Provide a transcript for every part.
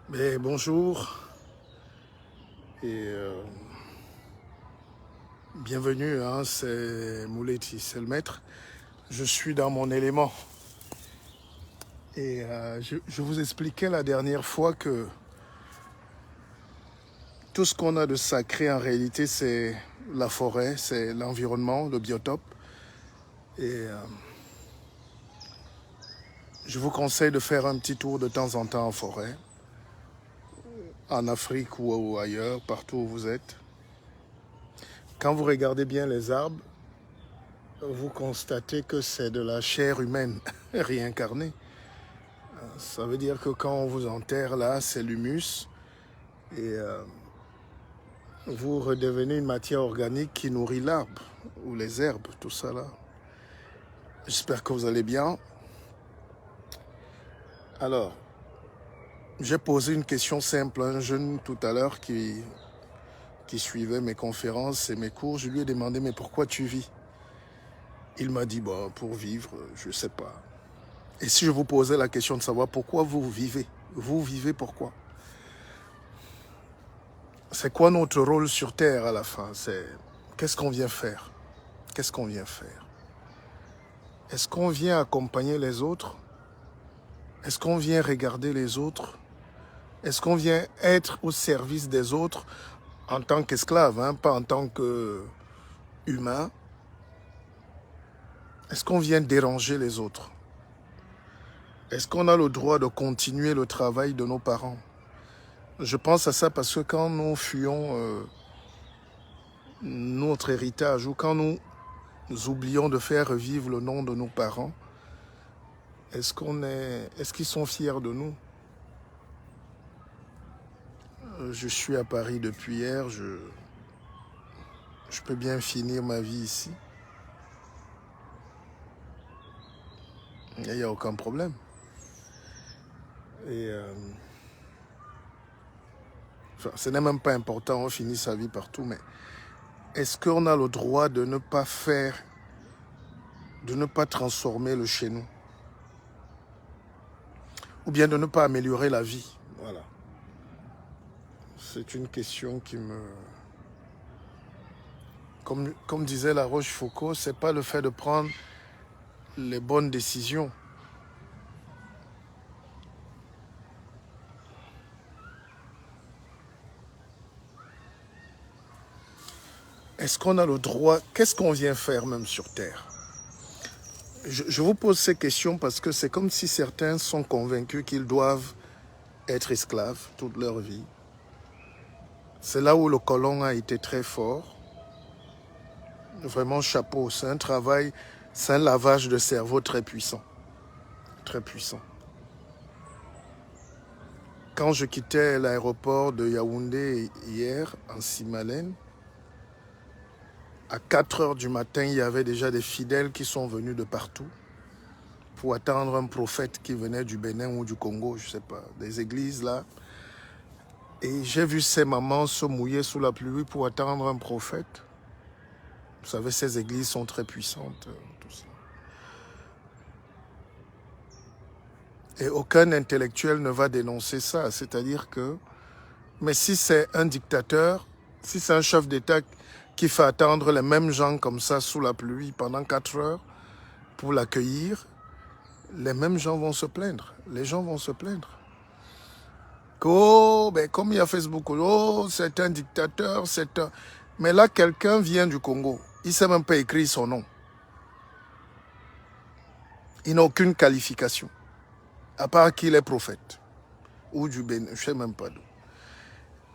Mais bonjour et bienvenue, hein, c'est Mouleti, c'est le maître. Je suis dans mon élément. Et je vous expliquais la dernière fois que tout ce qu'on a de sacré en réalité, c'est la forêt, c'est l'environnement, le biotope. Et je vous conseille de faire un petit tour de temps en temps en forêt, en Afrique ou ailleurs, partout où vous êtes. Quand vous regardez bien les arbres, vous constatez que c'est de la chair humaine réincarnée. Ça veut dire que quand on vous enterre là, c'est l'humus et vous redevenez une matière organique qui nourrit l'arbre ou les herbes, tout ça là. J'espère que vous allez bien. Alors, j'ai posé une question simple à un jeune tout à l'heure qui suivait mes conférences et mes cours. Je lui ai demandé, mais pourquoi tu vis? Il m'a dit, bah, pour vivre, je ne sais pas. Et si je vous posais la question de savoir pourquoi vous vivez pourquoi? C'est quoi notre rôle sur Terre à la fin? C'est qu'est-ce qu'on vient faire? Qu'est-ce qu'on vient faire? Est-ce qu'on vient accompagner les autres? Est-ce qu'on vient regarder les autres? Est-ce qu'on vient être au service des autres en tant qu'esclave, hein, pas en tant qu'humain? Est-ce qu'on vient déranger les autres? Est-ce qu'on a le droit de continuer le travail de nos parents? Je pense à ça parce que quand nous fuyons notre héritage ou quand nous oublions de faire revivre le nom de nos parents, est-ce qu'ils sont fiers de nous? Je suis à Paris depuis hier, je peux bien finir ma vie ici. Il n'y a aucun problème. Et enfin, ce n'est même pas important, on finit sa vie partout, mais est-ce qu'on a le droit de ne pas faire, de ne pas transformer le chez nous? Ou bien de ne pas améliorer la vie? Voilà. C'est une question qui me... Comme disait La Rochefoucauld, ce n'est pas le fait de prendre les bonnes décisions. Est-ce qu'on a le droit? Qu'est-ce qu'on vient faire même sur Terre? Je vous pose ces questions parce que c'est comme si certains sont convaincus qu'ils doivent être esclaves toute leur vie. C'est là où le colon a été très fort. Vraiment chapeau, c'est un travail, c'est un lavage de cerveau très puissant. Très puissant. Quand je quittais l'aéroport de Yaoundé hier, en Simalène, à 4 heures du matin, il y avait déjà des fidèles qui sont venus de partout pour attendre un prophète qui venait du Bénin ou du Congo, je ne sais pas, des églises là. Et j'ai vu ces mamans se mouiller sous la pluie pour attendre un prophète. Vous savez, ces églises sont très puissantes, tout ça. Et aucun intellectuel ne va dénoncer ça. C'est-à-dire que, mais si c'est un dictateur, si c'est un chef d'État qui fait attendre les mêmes gens comme ça sous la pluie pendant 4 heures pour l'accueillir, les mêmes gens vont se plaindre. Les gens vont se plaindre. Oh, ben comme il y a Facebook, oh, c'est un dictateur, c'est un... Mais là, quelqu'un vient du Congo. Il ne sait même pas écrire son nom. Il n'a aucune qualification, à part qu'il est prophète. Ou du Bénin, je ne sais même pas d'où.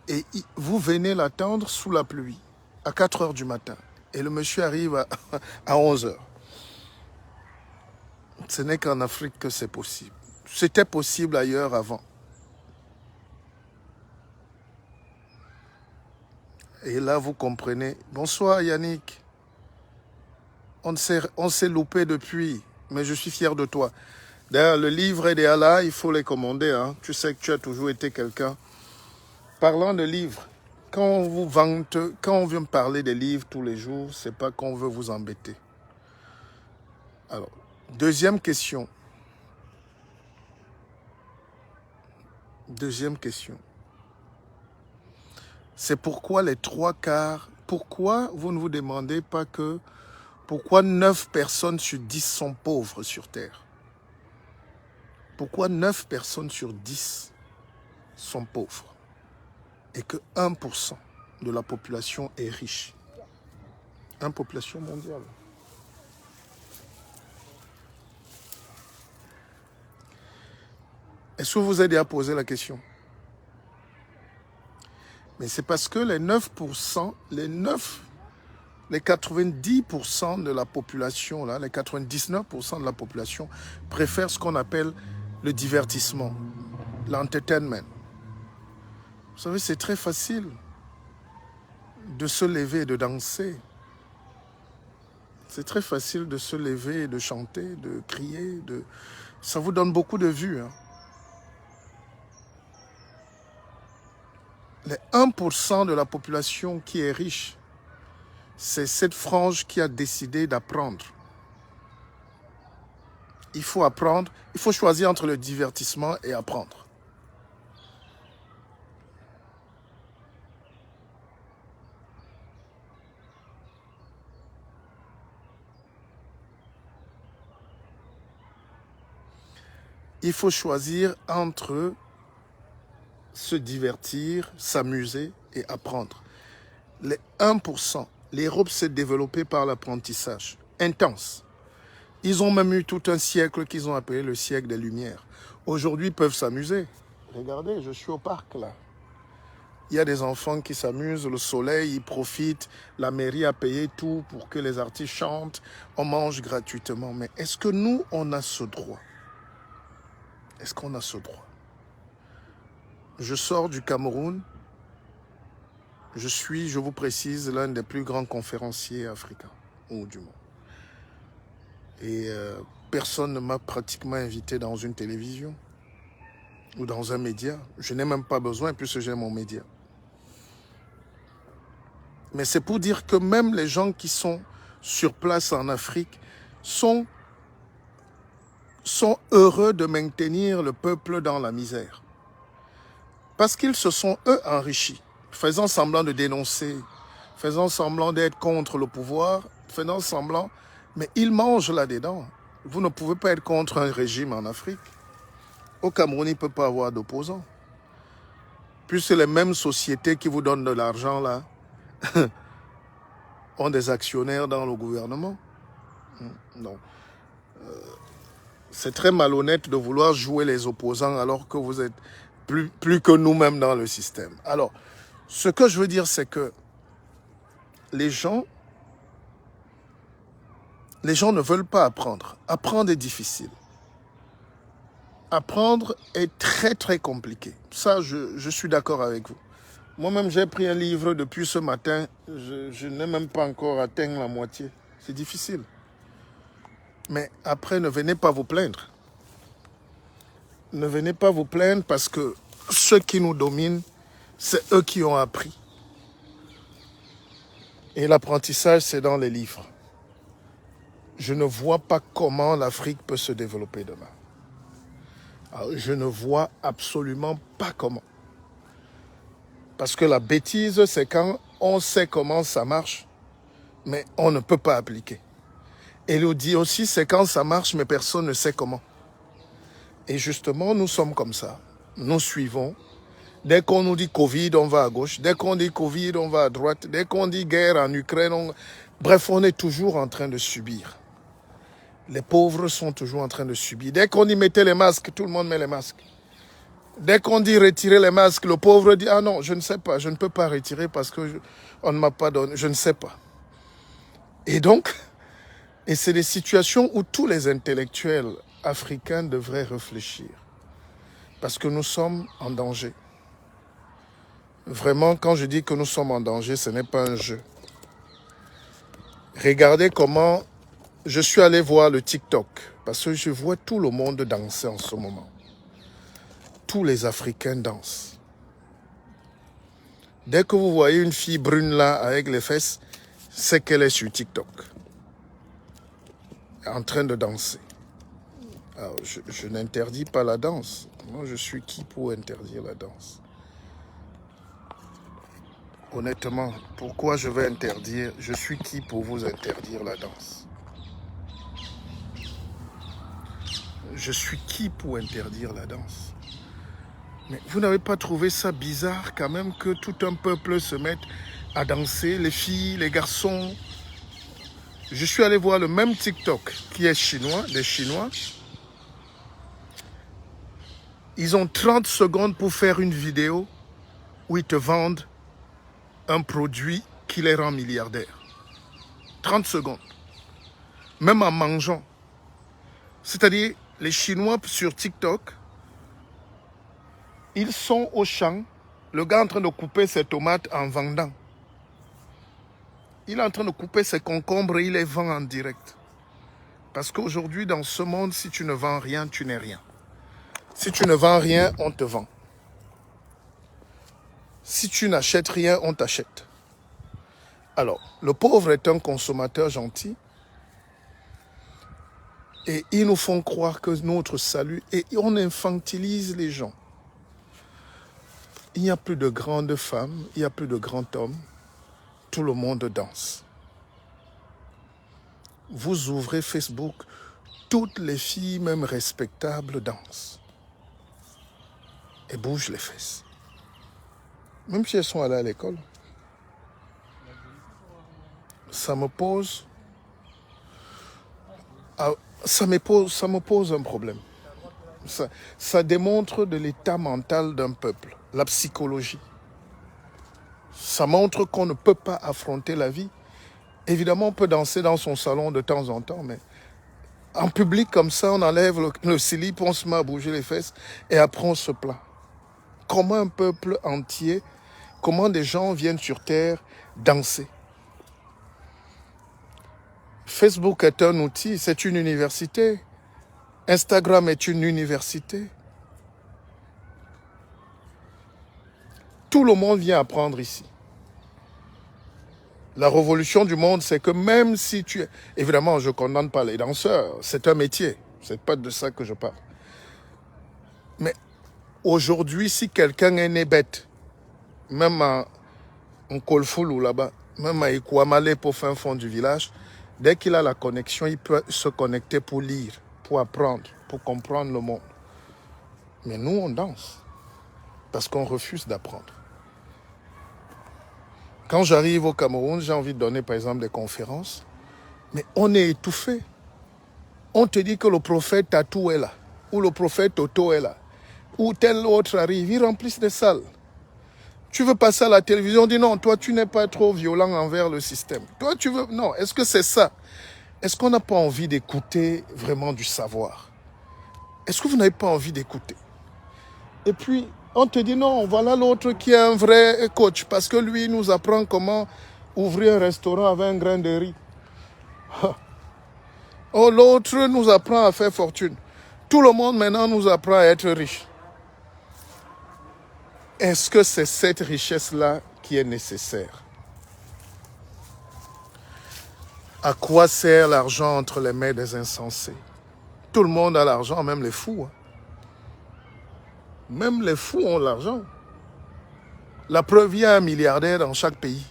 Et vous venez l'attendre sous la pluie, à 4 heures du matin. Et le monsieur arrive à 11 heures. Ce n'est qu'en Afrique que c'est possible. C'était possible ailleurs avant. Et là, vous comprenez. Bonsoir Yannick. On s'est loupé depuis, mais je suis fier de toi. D'ailleurs, le livre et des Allah, il faut les commander. Hein. Tu sais que tu as toujours été quelqu'un. Parlant de livres, quand on vous vante, quand on vient me parler des livres tous les jours, c'est pas qu'on veut vous embêter. Alors, deuxième question. Deuxième question. C'est pourquoi les 3/4, pourquoi vous ne vous demandez pas que, pourquoi 9 personnes sur 10 sont pauvres sur Terre? Pourquoi 9 personnes sur 10 sont pauvres et que 1% de la population est riche? 1% population mondiale. Est-ce que vous aidez à poser la question? Mais c'est parce que les 9%, les 90% de la population, là, les 99% de la population préfèrent ce qu'on appelle le divertissement, l'entertainment. Vous savez, c'est très facile de se lever et de danser. C'est très facile de se lever et de chanter, de crier. Ça vous donne beaucoup de vues. Hein. Les 1% de la population qui est riche, c'est cette frange qui a décidé d'apprendre. Il faut apprendre, il faut choisir entre le divertissement et apprendre. Il faut choisir entre se divertir, s'amuser et apprendre. Les 1%, l'Europe s'est développée par l'apprentissage intense. Ils ont même eu tout un siècle qu'ils ont appelé le siècle des Lumières. Aujourd'hui, ils peuvent s'amuser. Regardez, je suis au parc là. Il y a des enfants qui s'amusent, le soleil, ils profitent. La mairie a payé tout pour que les artistes chantent. On mange gratuitement. Mais est-ce que nous, on a ce droit? Est-ce qu'on a ce droit? Je sors du Cameroun. Je suis, je vous précise, l'un des plus grands conférenciers africains ou du monde. Et personne ne m'a pratiquement invité dans une télévision ou dans un média. Je n'ai même pas besoin puisque j'ai mon média. Mais c'est pour dire que même les gens qui sont sur place en Afrique sont heureux de maintenir le peuple dans la misère. Parce qu'ils se sont, eux, enrichis, faisant semblant de dénoncer, faisant semblant d'être contre le pouvoir, faisant semblant, mais ils mangent là-dedans. Vous ne pouvez pas être contre un régime en Afrique. Au Cameroun, il ne peut pas avoir d'opposants. Puisque les mêmes sociétés qui vous donnent de l'argent, là, ont des actionnaires dans le gouvernement. Non. C'est très malhonnête de vouloir jouer les opposants alors que vous êtes plus que nous-mêmes dans le système. Alors, ce que je veux dire, c'est que les gens ne veulent pas apprendre. Apprendre est difficile. Apprendre est très, très compliqué. Ça, je suis d'accord avec vous. Moi-même, j'ai pris un livre depuis ce matin. Je n'ai même pas encore atteint la moitié. C'est difficile. Mais après, ne venez pas vous plaindre. Ne venez pas vous plaindre parce que ceux qui nous dominent, c'est eux qui ont appris. Et l'apprentissage, c'est dans les livres. Je ne vois pas comment l'Afrique peut se développer demain. Alors, je ne vois absolument pas comment. Parce que la bêtise, c'est quand on sait comment ça marche, mais on ne peut pas appliquer. Et le dit aussi, c'est quand ça marche, mais personne ne sait comment. Et justement, nous sommes comme ça. Nous suivons. Dès qu'on nous dit Covid, on va à gauche. Dès qu'on dit Covid, on va à droite. Dès qu'on dit guerre en Ukraine, bref, on est toujours en train de subir. Les pauvres sont toujours en train de subir. Dès qu'on dit mettez les masques, tout le monde met les masques. Dès qu'on dit retirer les masques, le pauvre dit ah non, je ne sais pas, je ne peux pas retirer parce que on ne m'a pas donné, je ne sais pas. Et donc, et c'est des situations où tous les intellectuels africains devraient réfléchir. Parce que nous sommes en danger. Vraiment, quand je dis que nous sommes en danger, ce n'est pas un jeu. Regardez comment je suis allé voir le TikTok. Parce que je vois tout le monde danser en ce moment. Tous les Africains dansent. Dès que vous voyez une fille brune là avec les fesses, c'est qu'elle est sur TikTok. En train de danser. Alors, je n'interdis pas la danse. Moi, je suis qui pour interdire la danse? Honnêtement, pourquoi je vais interdire? Je suis qui pour vous interdire la danse? Je suis qui pour interdire la danse? Mais vous n'avez pas trouvé ça bizarre quand même que tout un peuple se mette à danser, les filles, les garçons? Je suis allé voir le même TikTok qui est chinois, des Chinois. Ils ont 30 secondes pour faire une vidéo où ils te vendent un produit qui les rend milliardaires. 30 secondes. Même en mangeant. C'est-à-dire, les Chinois sur TikTok, ils sont au champ, le gars est en train de couper ses tomates en vendant. Il est en train de couper ses concombres et il les vend en direct. Parce qu'aujourd'hui, dans ce monde, si tu ne vends rien, tu n'es rien. Si tu ne vends rien, on te vend. Si tu n'achètes rien, on t'achète. Alors, le pauvre est un consommateur gentil et ils nous font croire que notre salut, et on infantilise les gens. Il n'y a plus de grandes femmes, il n'y a plus de grands hommes. Tout le monde danse. Vous ouvrez Facebook, toutes les filles, même respectables, dansent. Et bougent les fesses. Même si elles sont allées à l'école. Ça me pose un problème. Ça démontre de l'état mental d'un peuple, la psychologie. Ça montre qu'on ne peut pas affronter la vie. Évidemment, on peut danser dans son salon de temps en temps, mais en public comme ça, on enlève le slip, on se met à bouger les fesses et après on se plaint. Comment un peuple entier, comment des gens viennent sur Terre danser? Facebook est un outil, c'est une université. Instagram est une université. Tout le monde vient apprendre ici. La révolution du monde, c'est que même si tu es... Évidemment, je ne condamne pas les danseurs, c'est un métier. Ce n'est pas de ça que je parle. Mais aujourd'hui, si quelqu'un est né bête, même en Kolfoulou là-bas, même à Ikuamale pour fin fond du village, dès qu'il a la connexion, il peut se connecter pour lire, pour apprendre, pour comprendre le monde. Mais nous, on danse parce qu'on refuse d'apprendre. Quand j'arrive au Cameroun, j'ai envie de donner par exemple des conférences, mais on est étouffé. On te dit que le prophète Tatou est là, ou le prophète Toto est là, ou tel autre arrive, ils remplissent des salles. Tu veux passer à la télévision, on dit non, toi tu n'es pas trop violent envers le système. Toi tu veux, non, est-ce que c'est ça? Est-ce qu'on n'a pas envie d'écouter vraiment du savoir? Est-ce que vous n'avez pas envie d'écouter? Et puis, on te dit non, voilà l'autre qui est un vrai coach, parce que lui nous apprend comment ouvrir un restaurant avec un grain de riz. Oh, l'autre nous apprend à faire fortune. Tout le monde maintenant nous apprend à être riche. Est-ce que c'est cette richesse-là qui est nécessaire? À quoi sert l'argent entre les mains des insensés? Tout le monde a l'argent, même les fous. Même les fous ont l'argent. La preuve, il y a un milliardaire dans chaque pays.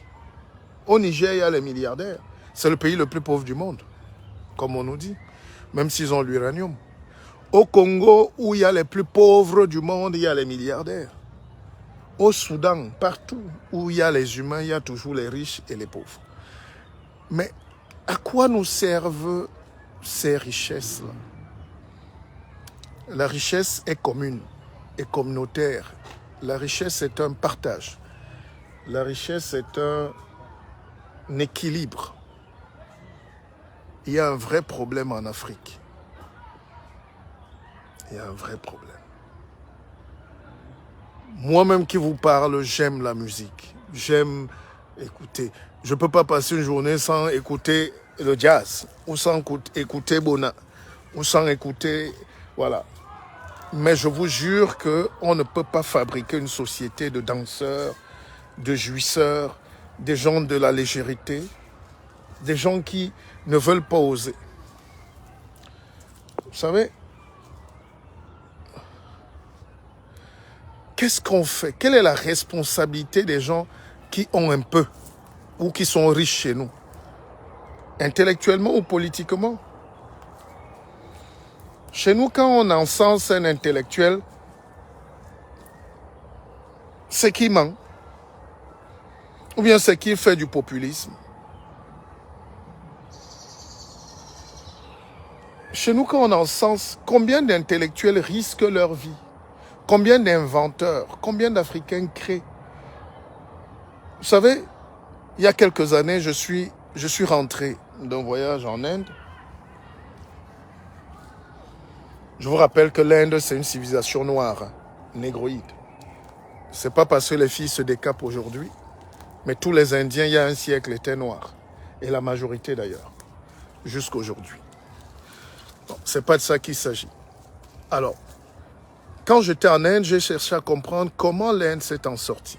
Au Niger, il y a les milliardaires. C'est le pays le plus pauvre du monde, comme on nous dit, même s'ils ont l'uranium. Au Congo, où il y a les plus pauvres du monde, il y a les milliardaires. Au Soudan, partout où il y a les humains, il y a toujours les riches et les pauvres. Mais à quoi nous servent ces richesses-là? La richesse est commune et communautaire. La richesse est un partage. La richesse est un équilibre. Il y a un vrai problème en Afrique. Il y a un vrai problème. Moi-même qui vous parle, j'aime la musique. J'aime écouter. Je ne peux pas passer une journée sans écouter le jazz, ou sans écouter Bona, ou sans écouter... Voilà. Mais je vous jure qu'on ne peut pas fabriquer une société de danseurs, de jouisseurs, des gens de la légèreté, des gens qui ne veulent pas oser. Vous savez, qu'est-ce qu'on fait? Quelle est la responsabilité des gens qui ont un peu ou qui sont riches chez nous? Intellectuellement ou politiquement? Chez nous, quand on encense un intellectuel, c'est qu'il ment. Ou bien c'est qu'il fait du populisme. Chez nous, quand on encense, combien d'intellectuels risquent leur vie? Combien d'inventeurs, combien d'Africains créent? Vous savez, il y a quelques années, je suis rentré d'un voyage en Inde. Je vous rappelle que l'Inde, c'est une civilisation noire, hein, négroïde. C'est pas parce que les filles se décapent aujourd'hui, mais tous les Indiens, il y a un siècle, étaient noirs. Et la majorité d'ailleurs, jusqu'aujourd'hui. Bon, c'est pas de ça qu'il s'agit. Alors, quand j'étais en Inde, j'ai cherché à comprendre comment l'Inde s'est en sortie.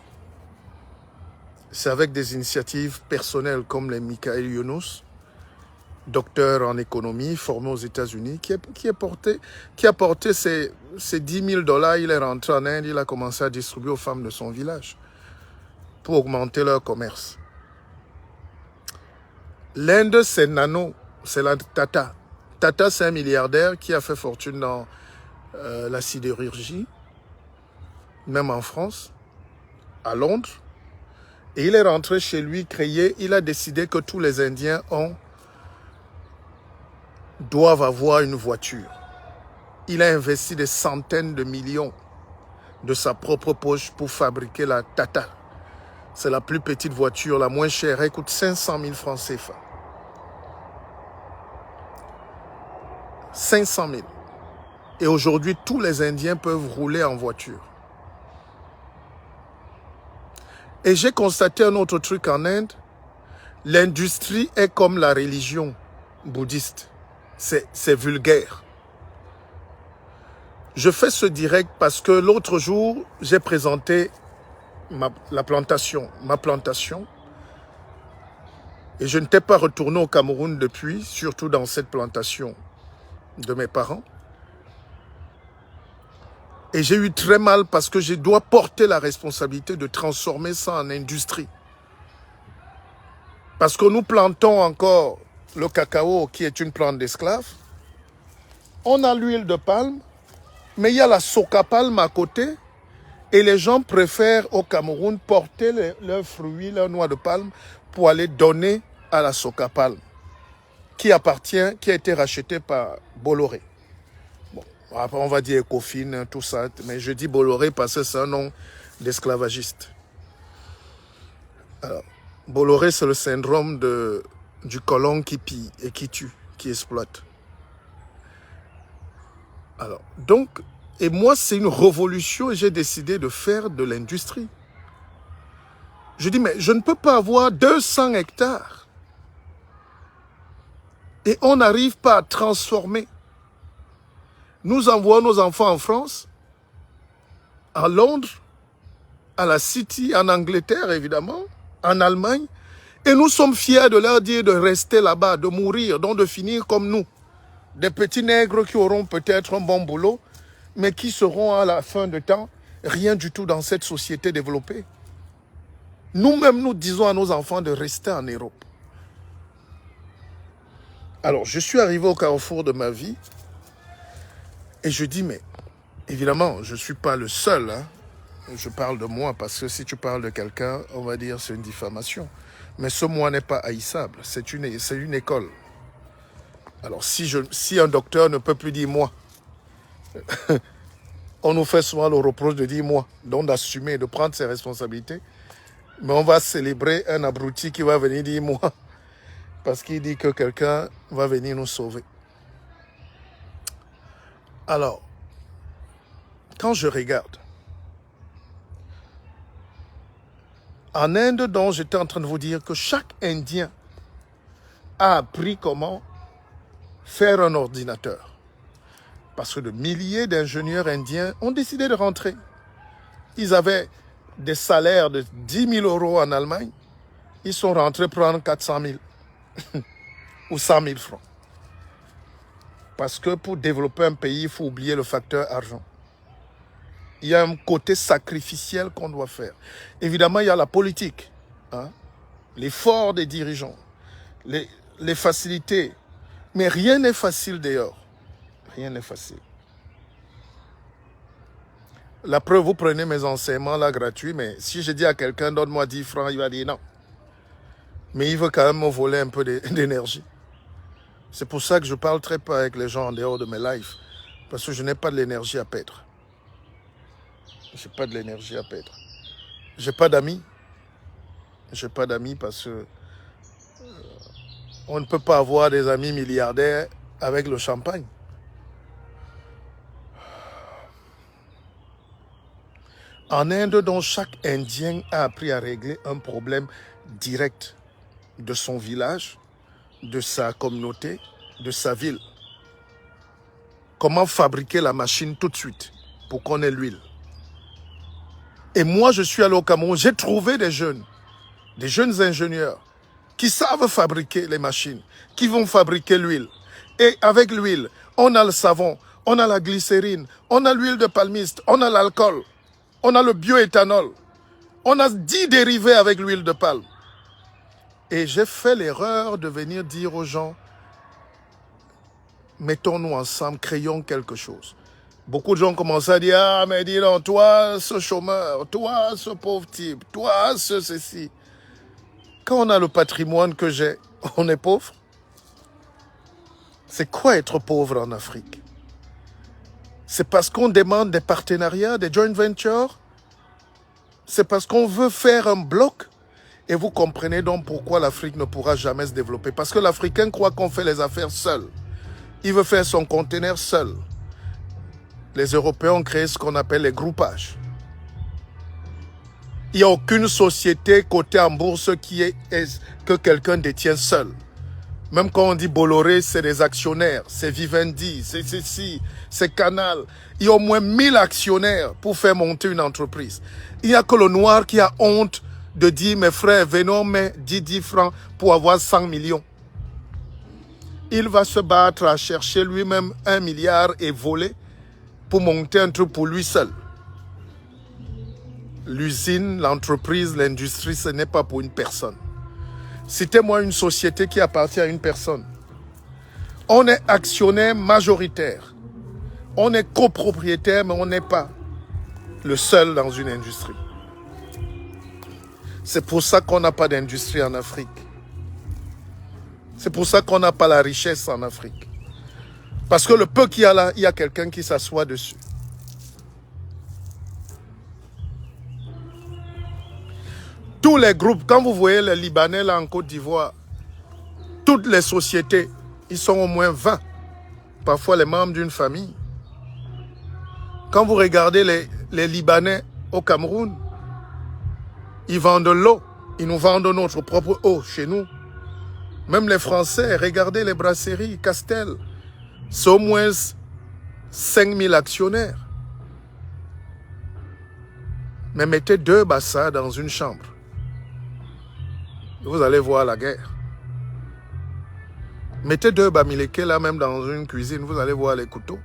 C'est avec des initiatives personnelles comme les Michael Yunus, docteur en économie, formé aux États-Unis, qui a porté ses 10 000 $. Il est rentré en Inde, il a commencé à distribuer aux femmes de son village pour augmenter leur commerce. L'Inde, c'est Nano, c'est la Tata. Tata, c'est un milliardaire qui a fait fortune dans la sidérurgie, même en France, à Londres. Et il est rentré chez lui, il a décidé que tous les Indiens doivent avoir une voiture. Il a investi des centaines de millions de sa propre poche pour fabriquer la Tata. C'est la plus petite voiture, la moins chère. Elle coûte 500 000 francs CFA. 500 000. Et aujourd'hui, tous les Indiens peuvent rouler en voiture. Et j'ai constaté un autre truc en Inde. L'industrie est comme la religion bouddhiste. C'est vulgaire. Je fais ce direct parce que l'autre jour, j'ai présenté ma plantation. Et je n'étais pas retourné au Cameroun depuis, surtout dans cette plantation de mes parents. Et j'ai eu très mal parce que je dois porter la responsabilité de transformer ça en industrie. Parce que nous plantons encore le cacao qui est une plante d'esclave. On a l'huile de palme, mais il y a la soca palme à côté. Et les gens préfèrent au Cameroun porter leurs fruits, leurs noix de palme pour aller donner à la soca palme qui a été rachetée par Bolloré. Bon, après on va dire Ecofin, tout ça, mais je dis Bolloré parce que c'est un nom d'esclavagiste. Alors, Bolloré, c'est le syndrome du colon qui pille et qui tue, qui exploite. Alors, donc, et moi, c'est une révolution et j'ai décidé de faire de l'industrie. Je dis, mais je ne peux pas avoir 200 hectares. Et on n'arrive pas à transformer. Nous envoyons nos enfants en France, à Londres, à la City, en Angleterre, évidemment, en Allemagne. Et nous sommes fiers de leur dire de rester là-bas, de mourir, donc de finir comme nous. Des petits nègres qui auront peut-être un bon boulot, mais qui seront à la fin de temps rien du tout dans cette société développée. Nous-mêmes, nous disons à nos enfants de rester en Europe. Alors, je suis arrivé au carrefour de ma vie et je dis, mais évidemment, je ne suis pas le seul. Hein. Je parle de moi parce que si tu parles de quelqu'un, on va dire c'est une diffamation. Mais ce moi n'est pas haïssable, c'est une école. Alors, si un docteur ne peut plus dire moi, on nous fait souvent le reproche de dire moi, donc d'assumer, de prendre ses responsabilités. Mais on va célébrer un abruti qui va venir dire moi, parce qu'il dit que quelqu'un va venir nous sauver. Alors, quand je regarde, en Inde, dont j'étais en train de vous dire que chaque Indien a appris comment faire un ordinateur. Parce que de milliers d'ingénieurs indiens ont décidé de rentrer. Ils avaient des salaires de 10 000 € en Allemagne. Ils sont rentrés prendre 400 000 ou 100 000 francs. Parce que pour développer un pays, il faut oublier le facteur argent. Il y a un côté sacrificiel qu'on doit faire. Évidemment, il y a la politique, hein, l'effort des dirigeants, les facilités. Mais rien n'est facile dehors. Rien n'est facile. La preuve, vous prenez mes enseignements là gratuits, mais si je dis à quelqu'un, donne-moi 10 francs, il va dire non. Mais il veut quand même me voler un peu d'énergie. C'est pour ça que je parle très peu avec les gens en dehors de mes lives. Parce que je n'ai pas de l'énergie à perdre. Je n'ai pas de l'énergie à perdre. Je n'ai pas d'amis. Je n'ai pas d'amis parce que on ne peut pas avoir des amis milliardaires avec le champagne. En Inde, dont chaque Indien a appris à régler un problème direct de son village, de sa communauté, de sa ville. Comment fabriquer la machine tout de suite pour qu'on ait l'huile. Et moi, je suis allé au Cameroun, j'ai trouvé des jeunes ingénieurs qui savent fabriquer les machines, qui vont fabriquer l'huile. Et avec l'huile, on a le savon, on a la glycérine, on a l'huile de palmiste, on a l'alcool, on a le bioéthanol, on a 10 dérivés avec l'huile de palme. Et j'ai fait l'erreur de venir dire aux gens, mettons-nous ensemble, créons quelque chose. Beaucoup de gens commencent à dire, ah mais dis donc, toi ce chômeur, toi ce pauvre type, toi ce ceci. Quand on a le patrimoine que j'ai, on est pauvre. C'est quoi être pauvre en Afrique? C'est parce qu'on demande des partenariats, des joint ventures? C'est parce qu'on veut faire un bloc? Et vous comprenez donc pourquoi l'Afrique ne pourra jamais se développer. Parce que l'Africain croit qu'on fait les affaires seul. Il veut faire son conteneur seul. Les Européens ont créé ce qu'on appelle les groupages. Il n'y a aucune société cotée en bourse que quelqu'un détient seul. Même quand on dit Bolloré, c'est des actionnaires, c'est Vivendi, c'est ceci, c'est Canal. Il y a au moins 1000 actionnaires pour faire monter une entreprise. Il n'y a que le noir qui a honte de dire, mes frères, venons, mais 10 francs pour avoir 100 millions. Il va se battre à chercher lui-même 1 milliard et voler pour monter un truc pour lui seul. L'usine, l'entreprise, l'industrie, ce n'est pas pour une personne. Citez-moi une société qui appartient à une personne. On est actionnaire majoritaire. On est copropriétaire, mais on n'est pas le seul dans une industrie. C'est pour ça qu'on n'a pas d'industrie en Afrique. C'est pour ça qu'on n'a pas la richesse en Afrique. Parce que le peu qu'il y a là, il y a quelqu'un qui s'assoit dessus. Tous les groupes, quand vous voyez les Libanais là en Côte d'Ivoire, toutes les sociétés, ils sont au moins 20. Parfois les membres d'une famille. Quand vous regardez les Libanais au Cameroun, ils vendent de l'eau. Ils nous vendent notre propre eau chez nous. Même les Français, regardez les brasseries, Castel. C'est au moins 5000 actionnaires. Mais mettez 2 bassins dans une chambre. Vous allez voir la guerre. Mettez 2 bamileke là même dans une cuisine, vous allez voir les couteaux.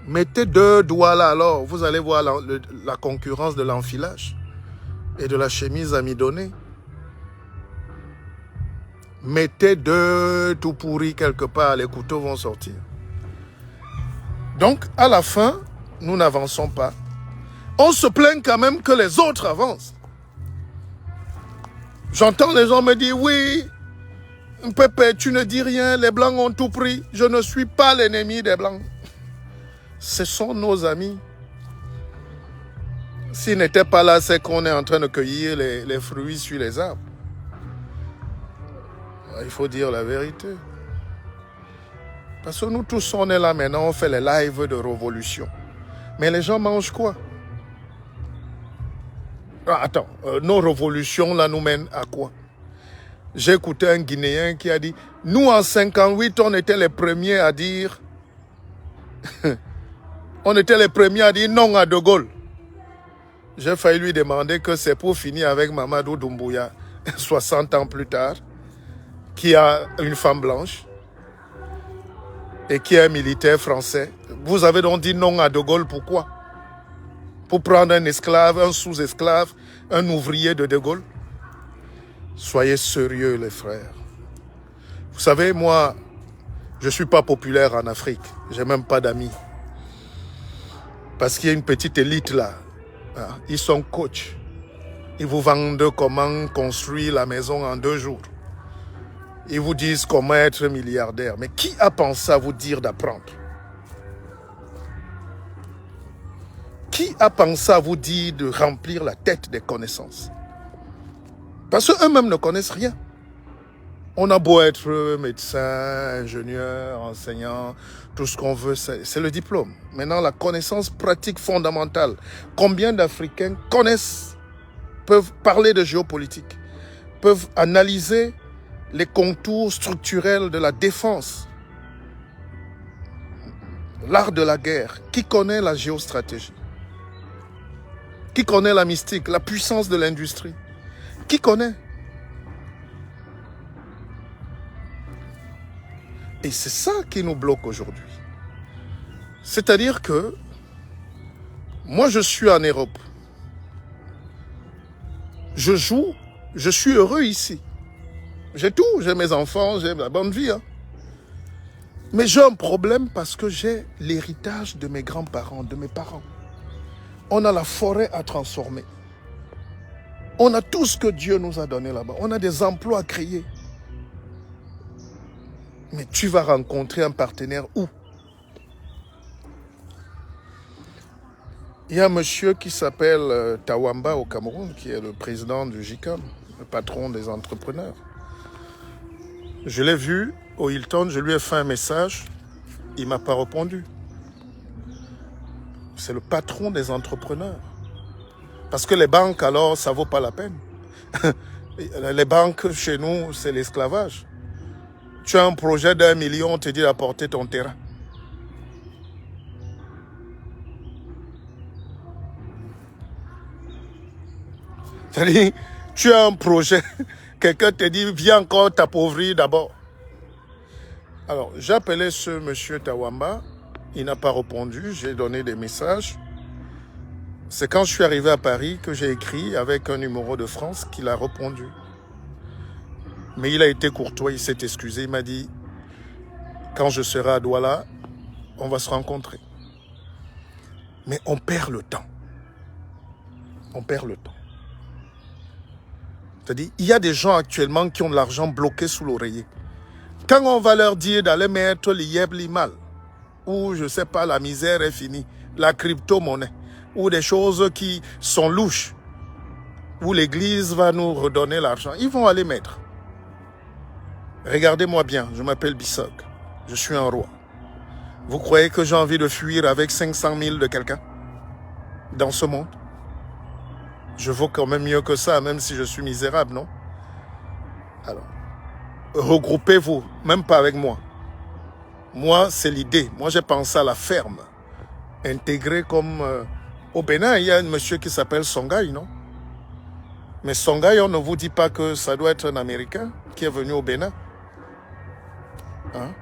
Mettez 2 doigts là alors, vous allez voir la concurrence de l'enfilage et de la chemise amidonnée. Mettez 2 tout pourris quelque part, les couteaux vont sortir. Donc, à la fin, nous n'avançons pas. On se plaint quand même que les autres avancent. J'entends les gens me dire, oui, Pépé, tu ne dis rien, les Blancs ont tout pris. Je ne suis pas l'ennemi des Blancs. Ce sont nos amis. S'ils n'étaient pas là, c'est qu'on est en train de cueillir les fruits sur les arbres. Il faut dire la vérité. Parce que nous tous, on est là maintenant, on fait les lives de révolution. Mais les gens mangent quoi? Ah, attends, nos révolutions là nous mènent à quoi? J'ai écouté un Guinéen qui a dit, nous en 58, on était les premiers à dire, on était les premiers à dire non à De Gaulle. J'ai failli lui demander que c'est pour finir avec Mamadou Doumbouya, 60 ans plus tard, qui a une femme blanche. et qui est un militaire français. Vous avez donc dit non à De Gaulle, pourquoi? Pour prendre un esclave, un sous-esclave, un ouvrier de De Gaulle? Soyez sérieux, les frères. Vous savez, moi, je ne suis pas populaire en Afrique. Je n'ai même pas d'amis. Parce qu'il y a une petite élite là. Ils sont coachs. Ils vous vendent comment construire la maison en 2 jours. Ils vous disent comment être milliardaire. Mais qui a pensé à vous dire d'apprendre? Qui a pensé à vous dire de remplir la tête des connaissances? Parce qu'eux-mêmes ne connaissent rien. On a beau être médecin, ingénieur, enseignant, tout ce qu'on veut, c'est le diplôme. Maintenant, la connaissance pratique fondamentale. Combien d'Africains connaissent, peuvent parler de géopolitique, peuvent analyser les contours structurels de la défense, l'art de la guerre? Qui connaît la géostratégie? Qui connaît la mystique, la puissance de l'industrie? Qui connaît? Et c'est ça qui nous bloque aujourd'hui. C'est-à-dire que moi, je suis en Europe. Je joue, je suis heureux ici. J'ai tout, j'ai mes enfants, j'ai la bonne vie. Mais j'ai un problème parce que j'ai l'héritage de mes grands-parents, de mes parents. On a la forêt à transformer. On a tout ce que Dieu nous a donné là-bas. On a des emplois à créer. Mais tu vas rencontrer un partenaire où? Il y a un monsieur qui s'appelle Tawamba au Cameroun, qui est le président du JICAM, le patron des entrepreneurs. Je l'ai vu au Hilton, je lui ai fait un message, il ne m'a pas répondu. C'est le patron des entrepreneurs. Parce que les banques, alors, ça ne vaut pas la peine. Les banques, chez nous, c'est l'esclavage. Tu as un projet d'1 million, on te dit d'apporter ton terrain. C'est-à-dire, tu as un projet, quelqu'un te dit, viens encore t'appauvrir d'abord. Alors, j'ai appelé ce monsieur Tawamba, il n'a pas répondu, j'ai donné des messages. C'est quand je suis arrivé à Paris que j'ai écrit avec un numéro de France qu'il a répondu. Mais il a été courtois, il s'est excusé, il m'a dit, quand je serai à Douala, on va se rencontrer. Mais on perd le temps. On perd le temps. C'est-à-dire, il y a des gens actuellement qui ont de l'argent bloqué sous l'oreiller. Quand on va leur dire d'aller mettre l'IEB, l'IMAL, ou je ne sais pas, la misère est finie, la crypto-monnaie, ou des choses qui sont louches, où l'Église va nous redonner l'argent, ils vont aller mettre. Regardez-moi bien, je m'appelle Bissok, je suis un roi. Vous croyez que j'ai envie de fuir avec 500 000 de quelqu'un dans ce monde? Je vaux quand même mieux que ça, même si je suis misérable, non? Alors, regroupez-vous, même pas avec moi. Moi, c'est l'idée. Moi, j'ai pensé à la ferme. Intégrée comme... au Bénin, il y a un monsieur qui s'appelle Songhai, non? Mais Songhai, on ne vous dit pas que ça doit être un Américain qui est venu au Bénin. Hein?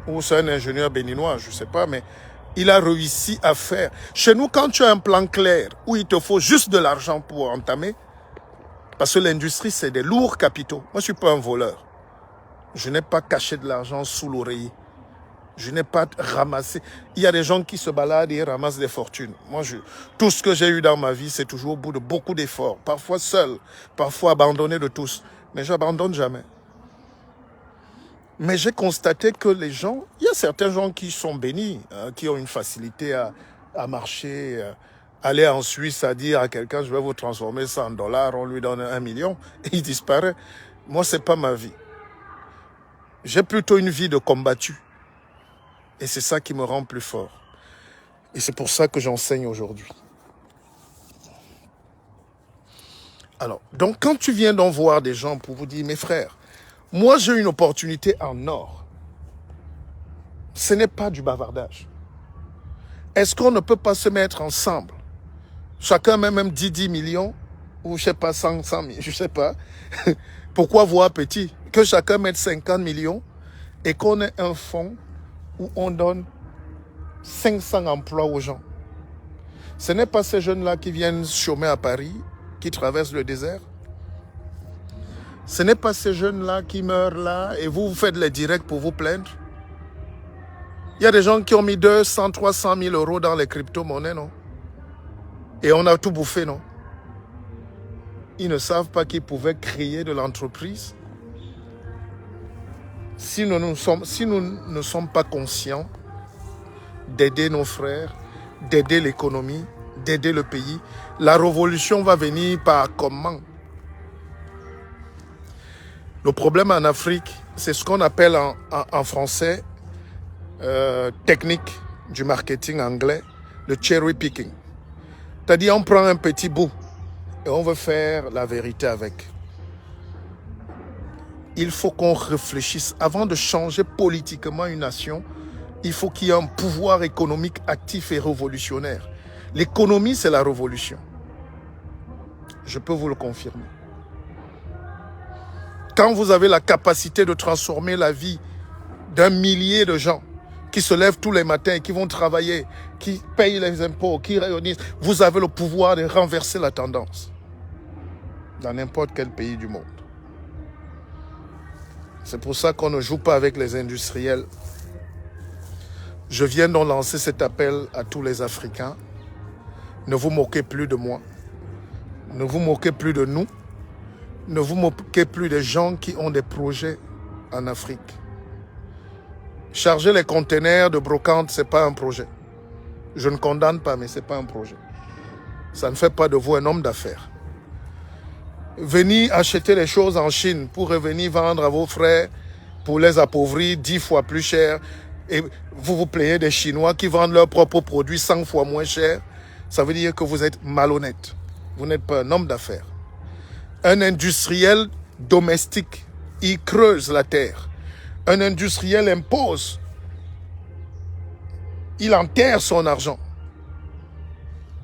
Ou c'est un ingénieur béninois, je ne sais pas, mais il a réussi à faire. Chez nous, quand tu as un plan clair, où il te faut juste de l'argent pour entamer, parce que l'industrie, c'est des lourds capitaux. Moi, je ne suis pas un voleur. Je n'ai pas caché de l'argent sous l'oreiller. Je n'ai pas ramassé. Il y a des gens qui se baladent et ramassent des fortunes. Moi, tout ce que j'ai eu dans ma vie, c'est toujours au bout de beaucoup d'efforts. Parfois seul, parfois abandonné de tous. Mais je n'abandonne jamais. Mais j'ai constaté que les gens, il y a certains gens qui sont bénis, hein, qui ont une facilité à marcher, aller en Suisse à dire à quelqu'un, je vais vous transformer ça en dollars, on lui donne 1 million, et il disparaît. Moi, ce n'est pas ma vie. J'ai plutôt une vie de combattu. Et c'est ça qui me rend plus fort. Et c'est pour ça que j'enseigne aujourd'hui. Alors, donc quand tu viens d'en voir des gens pour vous dire, mes frères, moi j'ai une opportunité en or. Ce n'est pas du bavardage. Est-ce qu'on ne peut pas se mettre ensemble? Chacun même 10 millions, ou je ne sais pas, 100 000, je ne sais pas. Pourquoi voir petit? Que chacun mette 50 millions et qu'on ait un fonds où on donne 500 emplois aux gens. Ce n'est pas ces jeunes-là qui viennent chômer à Paris, qui traversent le désert. Ce n'est pas ces jeunes-là qui meurent là et vous faites les directs pour vous plaindre. Il y a des gens qui ont mis 200, 300 000 euros dans les crypto-monnaies, non? Et on a tout bouffé, non? Ils ne savent pas qu'ils pouvaient créer de l'entreprise. Si nous ne sommes pas conscients d'aider nos frères, d'aider l'économie, d'aider le pays, la révolution va venir par comment? Le problème en Afrique, c'est ce qu'on appelle en français, technique du marketing anglais, le cherry picking. C'est-à-dire, on prend un petit bout et on veut faire la vérité avec. Il faut qu'on réfléchisse. Avant de changer politiquement une nation, il faut qu'il y ait un pouvoir économique actif et révolutionnaire. L'économie, c'est la révolution. Je peux vous le confirmer. Quand vous avez la capacité de transformer la vie d'un millier de gens qui se lèvent tous les matins et qui vont travailler, qui payent les impôts, qui réunissent, vous avez le pouvoir de renverser la tendance dans n'importe quel pays du monde. C'est pour ça qu'on ne joue pas avec les industriels. Je viens donc lancer cet appel à tous les Africains. Ne vous moquez plus de moi. Ne vous moquez plus de nous. Ne vous moquez plus des gens qui ont des projets en Afrique. Charger les conteneurs de brocante, ce n'est pas un projet. Je ne condamne pas, mais ce n'est pas un projet. Ça ne fait pas de vous un homme d'affaires. Venir acheter les choses en Chine pour revenir vendre à vos frères, pour les appauvrir 10 fois plus cher, et vous vous plaignez des Chinois qui vendent leurs propres produits 100 fois moins cher, ça veut dire que vous êtes malhonnête. Vous n'êtes pas un homme d'affaires. Un industriel domestique, il creuse la terre. Un industriel impose. Il enterre son argent.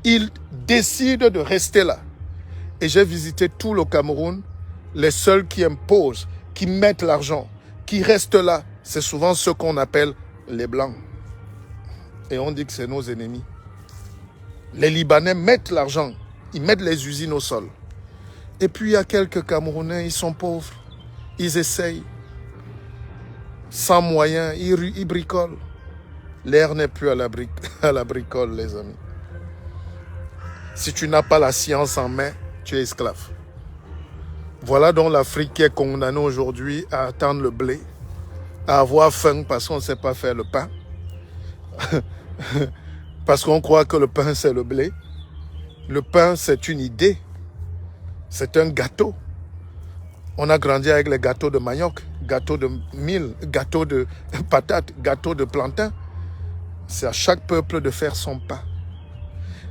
Il décide de rester là. Et j'ai visité tout le Cameroun. Les seuls qui imposent, qui mettent l'argent, qui restent là, c'est souvent ceux qu'on appelle les Blancs. Et on dit que c'est nos ennemis. Les Libanais mettent l'argent. Ils mettent les usines au sol. Et puis il y a quelques Camerounais, ils sont pauvres. Ils essayent. Sans moyens, ils bricolent. L'air n'est plus à la bricole, les amis. Si tu n'as pas la science en main, tu es esclave. Voilà donc l'Afrique qui est condamnée aujourd'hui à attendre le blé, à avoir faim parce qu'on ne sait pas faire le pain. Parce qu'on croit que le pain, c'est le blé. Le pain, c'est une idée. C'est un gâteau. On a grandi avec les gâteaux de manioc, gâteaux de mil, gâteaux de patates, gâteaux de plantain. C'est à chaque peuple de faire son pain.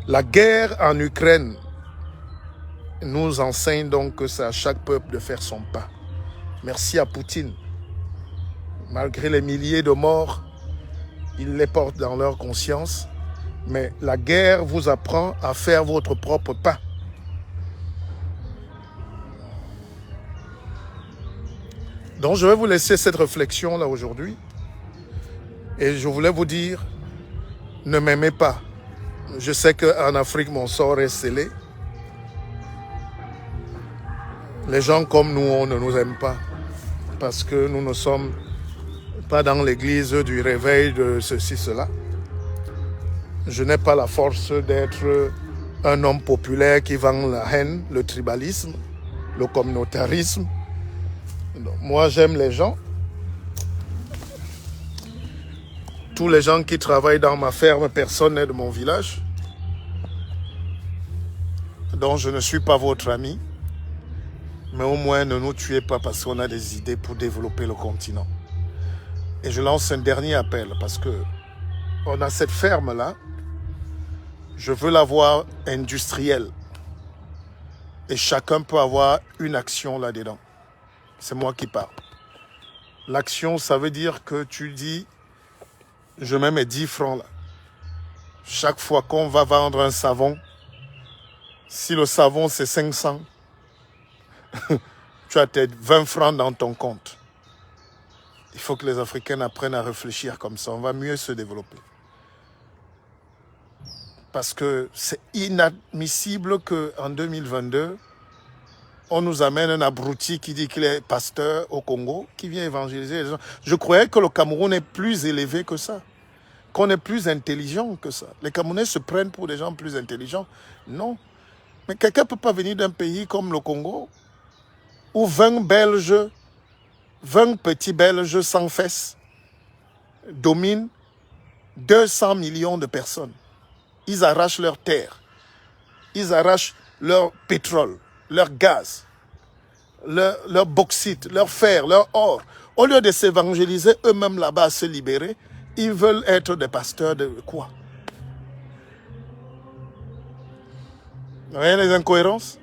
La guerre en Ukraine nous enseigne donc que c'est à chaque peuple de faire son pain. Merci à Poutine. Malgré les milliers de morts, ils les portent dans leur conscience. Mais la guerre vous apprend à faire votre propre pain. Donc je vais vous laisser cette réflexion-là aujourd'hui. Et je voulais vous dire, ne m'aimez pas. Je sais qu'en Afrique, mon sort est scellé. Les gens comme nous, on ne nous aime pas. Parce que nous ne sommes pas dans l'église du réveil de ceci, cela. Je n'ai pas la force d'être un homme populaire qui vend la haine, le tribalisme, le communautarisme. Donc, moi, j'aime les gens. Tous les gens qui travaillent dans ma ferme, personne n'est de mon village. Donc, je ne suis pas votre ami. Mais au moins, ne nous tuez pas parce qu'on a des idées pour développer le continent. Et je lance un dernier appel parce que on a cette ferme-là. Je veux la voir industrielle. Et chacun peut avoir une action là-dedans. C'est moi qui parle. L'action, ça veut dire que tu dis, je mets mes 10 francs là. Chaque fois qu'on va vendre un savon, si le savon c'est 500, tu as tes 20 francs dans ton compte. Il faut que les Africains apprennent à réfléchir comme ça. On va mieux se développer. Parce que c'est inadmissible qu'en 2022, on nous amène un abruti qui dit qu'il est pasteur au Congo, qui vient évangéliser les gens. Je croyais que le Cameroun est plus élevé que ça, qu'on est plus intelligent que ça. Les Camerounais se prennent pour des gens plus intelligents. Non. Mais quelqu'un ne peut pas venir d'un pays comme le Congo, où 20 Belges, 20 petits Belges sans fesses, dominent 200 millions de personnes. Ils arrachent leur terre, ils arrachent leur pétrole, leur gaz, leur bauxite, leur fer, leur or. Au lieu de s'évangéliser eux-mêmes là-bas, à se libérer, ils veulent être des pasteurs de quoi? Vous voyez les incohérences?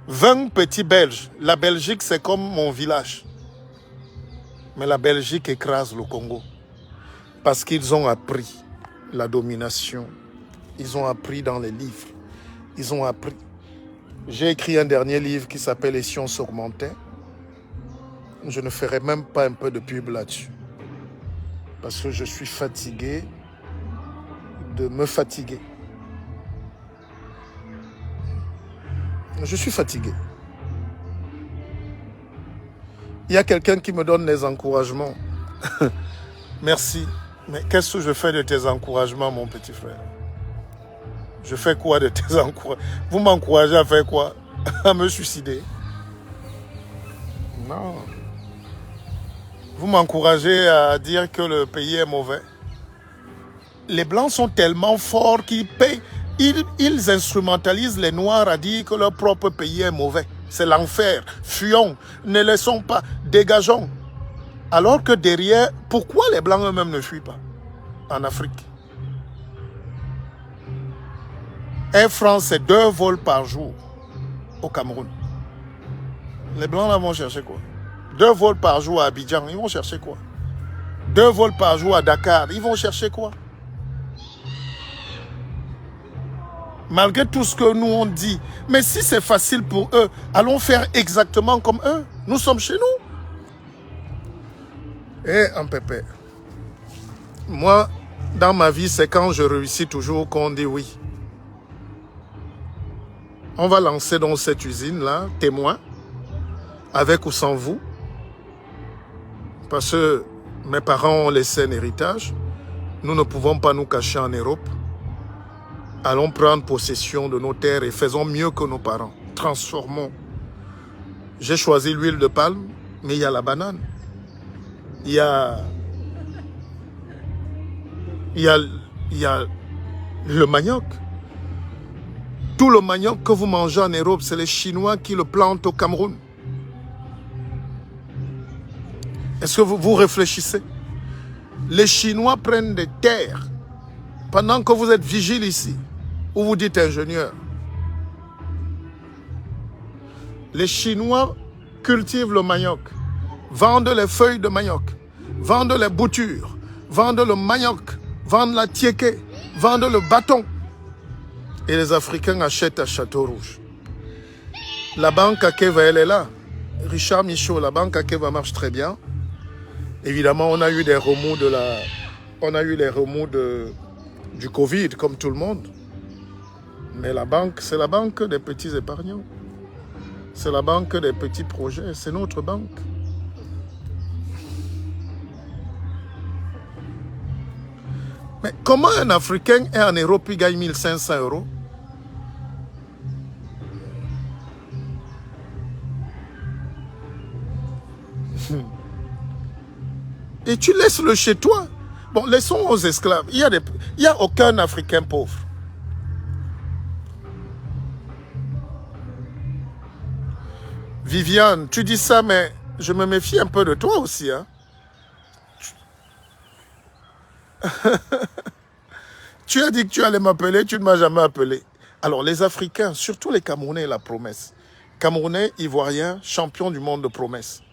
20 petits Belges. La Belgique, c'est comme mon village. Mais la Belgique écrase le Congo. Parce qu'ils ont appris la domination. Ils ont appris dans les livres. Ils ont appris. J'ai écrit un dernier livre qui s'appelle Les sciences augmentées. Je ne ferai même pas un peu de pub là-dessus. Parce que je suis fatigué de me fatiguer. Je suis fatigué. Il y a quelqu'un qui me donne des encouragements. Merci. Mais qu'est-ce que je fais de tes encouragements, mon petit frère? Je fais quoi de tes encouragements? Vous m'encouragez à faire quoi? À me suicider? Non. Vous m'encouragez à dire que le pays est mauvais. Les Blancs sont tellement forts qu'ils payent. Ils instrumentalisent les Noirs à dire que leur propre pays est mauvais. C'est l'enfer. Fuyons. Ne laissons pas. Dégageons. Alors que derrière, pourquoi les Blancs eux-mêmes ne fuient pas en Afrique? Air France, c'est 2 vols par jour au Cameroun. Les Blancs là vont chercher quoi? 2 vols par jour à Abidjan, ils vont chercher quoi? 2 vols par jour à Dakar, ils vont chercher quoi? Malgré tout ce que nous on dit, mais si c'est facile pour eux, allons faire exactement comme eux. Nous sommes chez nous. Et en pépé. Moi, dans ma vie, c'est quand je réussis toujours qu'on dit oui. On va lancer dans cette usine-là, témoin, avec ou sans vous. Parce que mes parents ont laissé un héritage. Nous ne pouvons pas nous cacher en Europe. Allons prendre possession de nos terres et faisons mieux que nos parents. Transformons. J'ai choisi l'huile de palme, mais il y a la banane. Il y a le manioc. Tout le manioc que vous mangez en Europe, c'est les Chinois qui le plantent au Cameroun. Est-ce que vous réfléchissez? Les Chinois prennent des terres pendant que vous êtes vigile ici, ou vous dites ingénieur. Les Chinois cultivent le manioc, vendent les feuilles de manioc, vendent les boutures, vendent le manioc, vendent la tiéké, vendent le bâton. Et les Africains achètent à Château-Rouge. La banque Akeva, elle est là. Richard Michaud, la banque Akeva marche très bien. Évidemment, on a eu des remous du Covid, comme tout le monde. Mais la banque, c'est la banque des petits épargnants. C'est la banque des petits projets. C'est notre banque. Mais comment un Africain est en Europe et gagne 1500 €? Et tu laisses le chez toi. Bon, laissons aux esclaves. Il y a aucun Africain pauvre. Viviane, tu dis ça, mais je me méfie un peu de toi aussi. Hein? Tu as dit que tu allais m'appeler, tu ne m'as jamais appelé. Alors, les Africains, surtout les Camerounais, la promesse. Camerounais, Ivoiriens, champions du monde de promesse.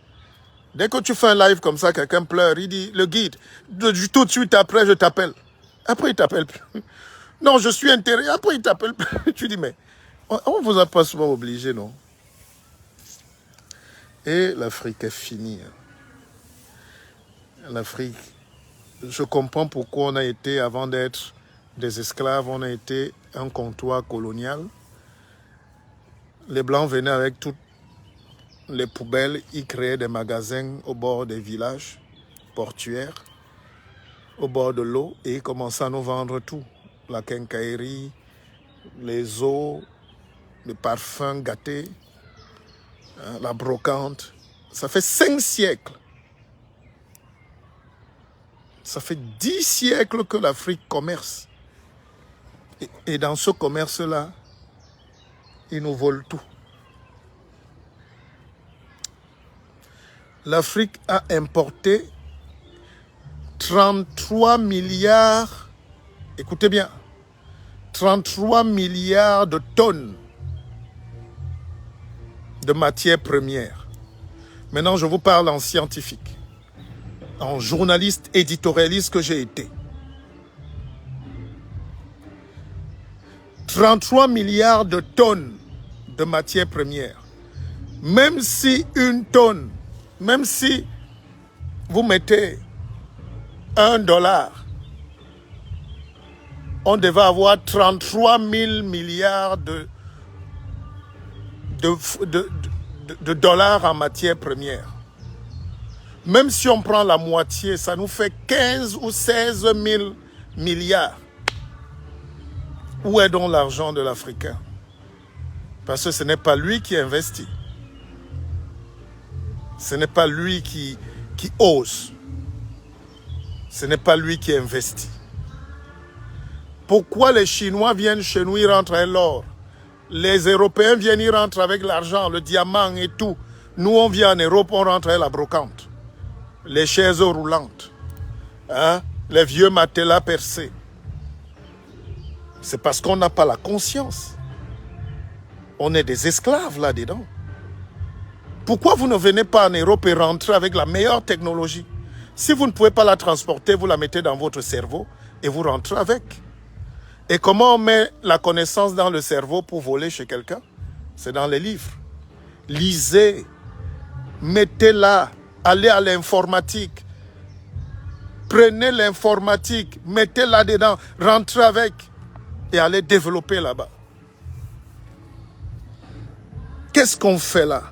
Dès que tu fais un live comme ça, quelqu'un pleure, il dit, le guide, tout de suite après, je t'appelle. Après, il t'appelle plus. Non, je suis intéressé. Après, il t'appelle plus. Tu dis, mais on ne vous a pas souvent obligé, non? Et l'Afrique est finie. l'Afrique. Je comprends pourquoi on a été, avant d'être des esclaves, on a été un comptoir colonial. Les Blancs venaient avec toutes les poubelles, ils créaient des magasins au bord des villages portuaires, au bord de l'eau, et ils commençaient à nous vendre tout. La quincaillerie, les eaux, les parfums gâtés, hein, la brocante. Ça fait 5 siècles. Ça fait 10 siècles que l'Afrique commerce. Et dans ce commerce-là, ils nous volent tout. L'Afrique a importé 33 milliards, écoutez bien, 33 milliards de tonnes de matières premières. Maintenant, je vous parle en scientifique, en journaliste éditorialiste que j'ai été. 33 milliards de tonnes de matières premières. Même si une tonne, même si vous mettez $1, on devait avoir 33 000 milliards de dollars en matières premières. Même si on prend la moitié, ça nous fait 15 ou 16 000 milliards. Où est donc l'argent de l'Africain? Parce que ce n'est pas lui qui investit. Ce n'est pas lui qui ose. Ce n'est pas lui qui investit. Pourquoi les Chinois viennent chez nous, ils rentrent avec l'or? Les Européens viennent, ils rentrent avec l'argent, le diamant et tout. Nous, on vient en Europe, on rentre avec la brocante. Les chaises roulantes. Hein? Les vieux matelas percés. C'est parce qu'on n'a pas la conscience. On est des esclaves là-dedans. Pourquoi vous ne venez pas en Europe et rentrez avec la meilleure technologie? Si vous ne pouvez pas la transporter, vous la mettez dans votre cerveau et vous rentrez avec. Et comment on met la connaissance dans le cerveau pour voler chez quelqu'un? C'est dans les livres. Lisez, mettez-la, allez à l'informatique. Prenez l'informatique, mettez-la dedans, rentrez avec et allez développer là-bas. Qu'est-ce qu'on fait là?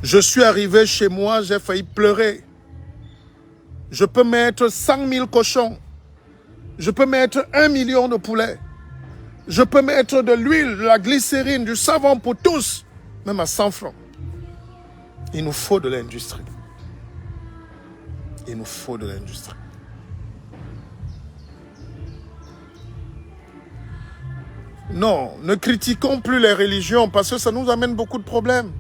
Je suis arrivé chez moi, j'ai failli pleurer. Je peux mettre 100 000 cochons. Je peux mettre 1 million de poulets. Je peux mettre de l'huile, de la glycérine, du savon pour tous, même à 100 francs. Il nous faut de l'industrie. Il nous faut de l'industrie. Non, ne critiquons plus les religions parce que ça nous amène beaucoup de problèmes.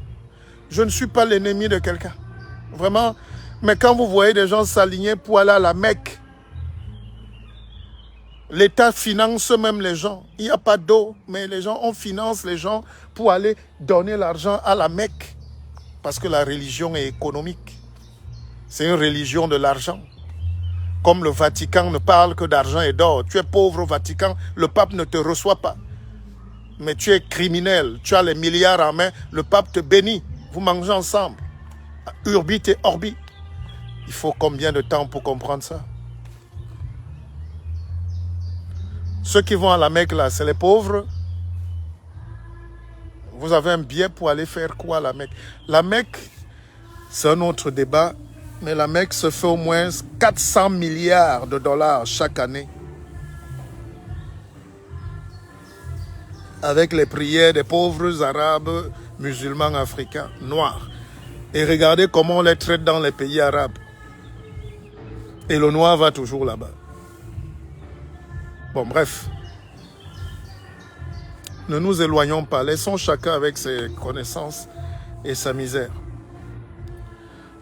Je ne suis pas l'ennemi de quelqu'un. Vraiment. Mais quand vous voyez des gens s'aligner pour aller à la Mecque, l'État finance même les gens. Il n'y a pas d'eau, mais les gens, on finance les gens pour aller donner l'argent à la Mecque. Parce que la religion est économique. C'est une religion de l'argent. Comme le Vatican ne parle que d'argent et d'or. Tu es pauvre au Vatican, le pape ne te reçoit pas. Mais tu es criminel, tu as les milliards en main, le pape te bénit. Vous mangez ensemble. Urbit et orbit. Il faut combien de temps pour comprendre ça? Ceux qui vont à la Mecque là, c'est les pauvres. Vous avez un billet pour aller faire quoi à la Mecque? La Mecque, c'est un autre débat, mais la Mecque se fait au moins 400 milliards de dollars chaque année. Avec les prières des pauvres arabes, musulmans, africains, noirs. Et regardez comment on les traite dans les pays arabes. Et le noir va toujours là-bas. Bon, bref. Ne nous éloignons pas. Laissons chacun avec ses connaissances et sa misère.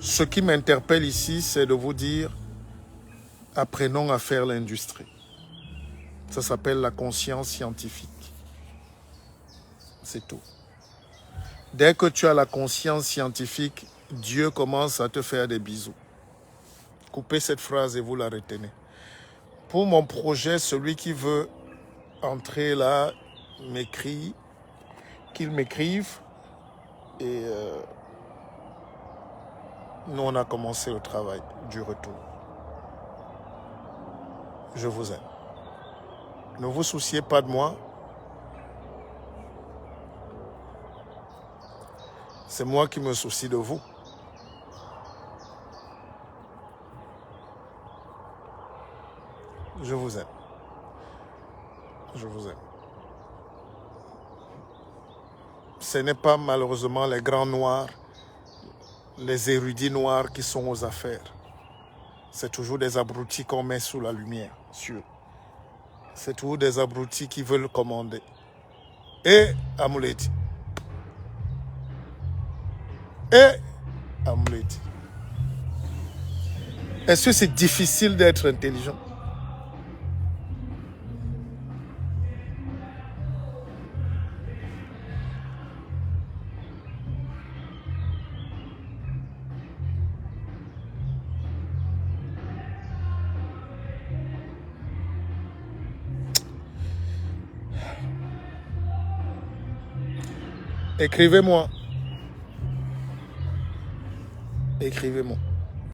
Ce qui m'interpelle ici, c'est de vous dire, apprenons à faire l'industrie. Ça s'appelle la conscience scientifique. C'est tout. Dès que tu as la conscience scientifique, Dieu commence à te faire des bisous. Coupez cette phrase et vous la retenez. Pour mon projet, celui qui veut entrer là m'écrit qu'ils m'écrivent. Et nous, on a commencé le travail du retour. Je vous aime. Ne vous souciez pas de moi. C'est moi qui me soucie de vous. Je vous aime. Je vous aime. Ce n'est pas malheureusement les grands noirs, les érudits noirs qui sont aux affaires. C'est toujours des abrutis qu'on met sous la lumière. C'est toujours des abrutis qui veulent commander. Et Amouleti. Et Amouleti. Est-ce que c'est difficile d'être intelligent? Écrivez-moi. Écrivez-moi.